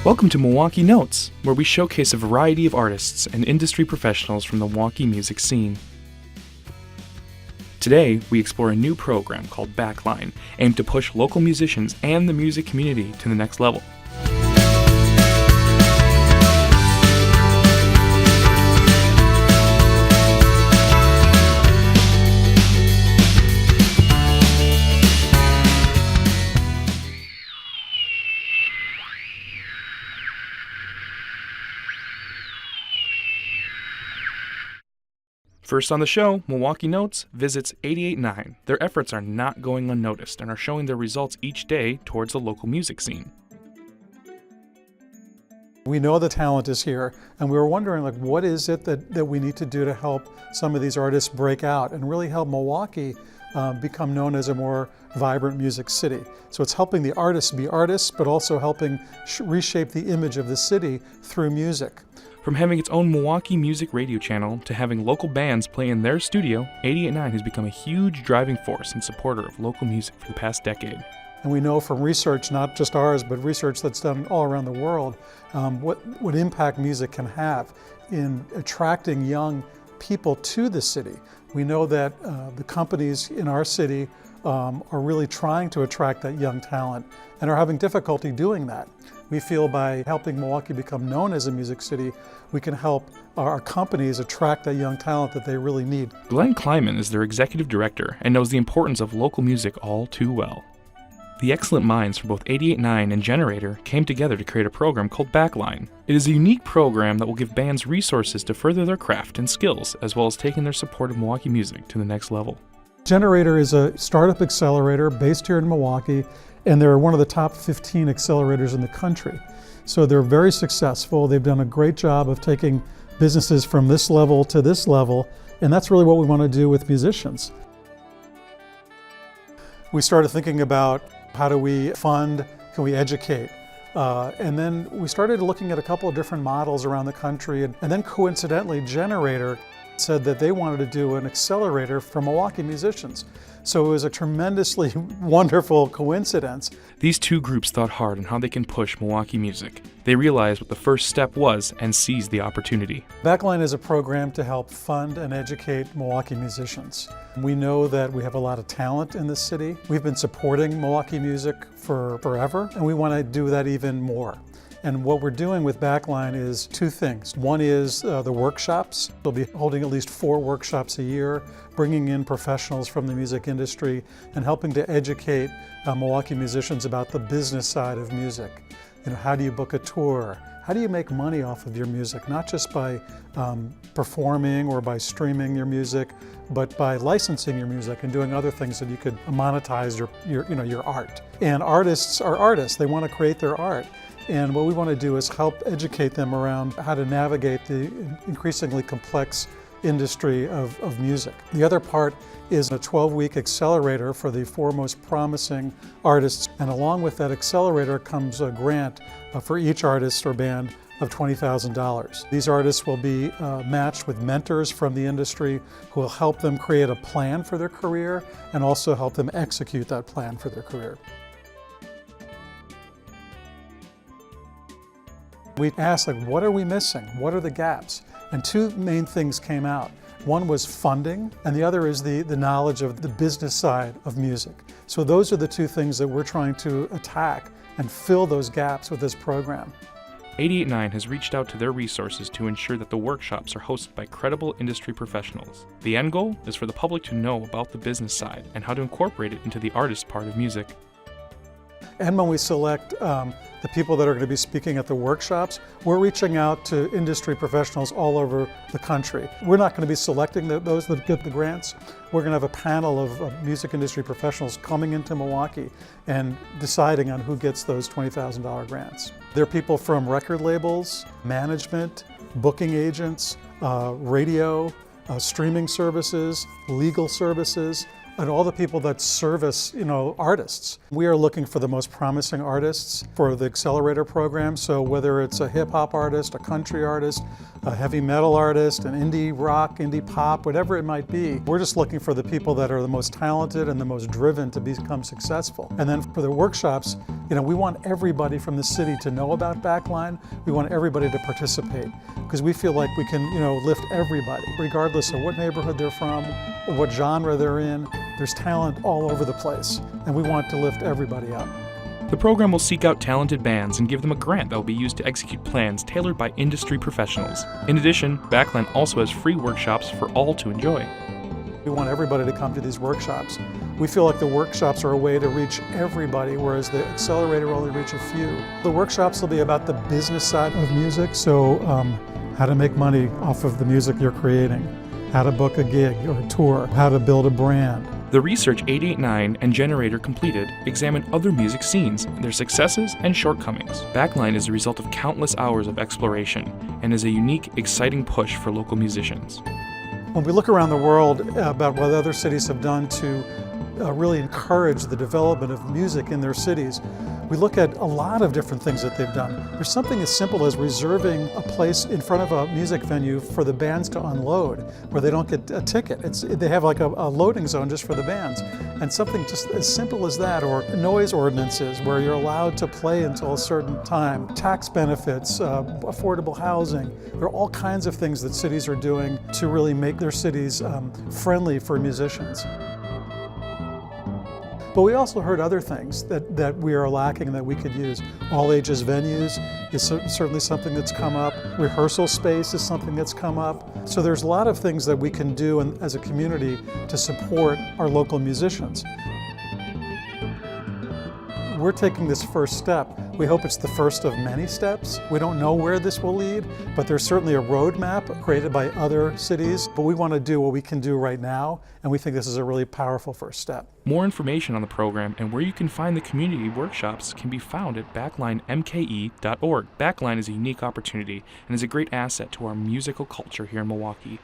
Welcome to Milwaukee Notes, where we showcase a variety of artists and industry professionals from the Milwaukee music scene. Today, we explore a new program called Backline, aimed to push local musicians and the music community to the next level. First on the show, Milwaukee Notes visits 88.9. Their efforts are not going unnoticed and are showing their results each day towards the local music scene. We know the talent is here, and we were wondering, what is it that we need to do to help some of these artists break out and really help Milwaukee become known as a more vibrant music city. So it's helping the artists be artists, but also helping reshape the image of the city through music. From having its own Milwaukee music radio channel to having local bands play in their studio, 88.9 has become a huge driving force and supporter of local music for the past decade. And we know from research, not just ours, but research that's done all around the world, what impact music can have in attracting young people to the city. We know that the companies in our city are really trying to attract that young talent and are having difficulty doing that. We feel by helping Milwaukee become known as a music city, we can help our companies attract that young talent that they really need. Glenn Kleiman is their executive director and knows the importance of local music all too well. The excellent minds from both 88.9 and Generator came together to create a program called Backline. It is a unique program that will give bands resources to further their craft and skills, as well as taking their support of Milwaukee music to the next level. Generator is a startup accelerator based here in Milwaukee, and they're one of the top 15 accelerators in the country. So they're very successful. They've done a great job of taking businesses from this level to this level, and that's really what we want to do with musicians. We started thinking about how do we fund, can we educate? And then we started looking at a couple of different models around the country, and then coincidentally, Generator said that they wanted to do an accelerator for Milwaukee musicians. So it was a tremendously wonderful coincidence. These two groups thought hard on how they can push Milwaukee music. They realized what the first step was and seized the opportunity. Backline is a program to help fund and educate Milwaukee musicians. We know that we have a lot of talent in this city. We've been supporting Milwaukee music for forever, and we want to do that even more. And what we're doing with Backline is two things. One is the workshops. We'll be holding at least 4 workshops a year, bringing in professionals from the music industry and helping to educate Milwaukee musicians about the business side of music. You know, how do you book a tour? How do you make money off of your music? Not just by performing or by streaming your music, but by licensing your music and doing other things that you could monetize your art. And artists are artists. They want to create their art. And what we want to do is help educate them around how to navigate the increasingly complex industry of music. The other part is a 12-week accelerator for the 4 most promising artists. And along with that accelerator comes a grant for each artist or band of $20,000. These artists will be matched with mentors from the industry who will help them create a plan for their career and also help them execute that plan for their career. We asked, what are we missing? What are the gaps? And 2 main things came out. One was funding, and the other is the knowledge of the business side of music. So those are the 2 things that we're trying to attack and fill those gaps with this program. 88.9 has reached out to their resources to ensure that the workshops are hosted by credible industry professionals. The end goal is for the public to know about the business side and how to incorporate it into the artist part of music. And when we select the people that are going to be speaking at the workshops, we're reaching out to industry professionals all over the country. We're not going to be selecting those that get the grants. We're going to have a panel of music industry professionals coming into Milwaukee and deciding on who gets those $20,000 grants. They're people from record labels, management, booking agents, radio, streaming services, legal services, and all the people that service, artists. We are looking for the most promising artists for the accelerator program. So whether it's a hip hop artist, a country artist, a heavy metal artist, an indie rock, indie pop, whatever it might be, we're just looking for the people that are the most talented and the most driven to become successful. And then for the workshops, we want everybody from the city to know about Backline. We want everybody to participate because we feel like we can, lift everybody, regardless of what neighborhood they're from or what genre they're in. There's talent all over the place, and we want to lift everybody up. The program will seek out talented bands and give them a grant that will be used to execute plans tailored by industry professionals. In addition, Backline also has free workshops for all to enjoy. We want everybody to come to these workshops. We feel like the workshops are a way to reach everybody, whereas the accelerator will only reach a few. The workshops will be about the business side of music, so how to make money off of the music you're creating, how to book a gig or a tour, how to build a brand. The research 889 and Generator completed examined other music scenes, their successes and shortcomings. Backline is the result of countless hours of exploration and is a unique, exciting push for local musicians. When we look around the world about what other cities have done to really encourage the development of music in their cities, we look at a lot of different things that they've done. There's something as simple as reserving a place in front of a music venue for the bands to unload, where they don't get a ticket. They have like a loading zone just for the bands. And something just as simple as that, or noise ordinances where you're allowed to play until a certain time, tax benefits, affordable housing. There are all kinds of things that cities are doing to really make their cities friendly for musicians. But we also heard other things that we are lacking that we could use. All ages venues is certainly something that's come up. Rehearsal space is something that's come up. So there's a lot of things that we can do as a community to support our local musicians. We're taking this first step. We hope it's the first of many steps. We don't know where this will lead, but there's certainly a roadmap created by other cities. But we want to do what we can do right now, and we think this is a really powerful first step. More information on the program and where you can find the community workshops can be found at backlinemke.org. Backline is a unique opportunity and is a great asset to our musical culture here in Milwaukee.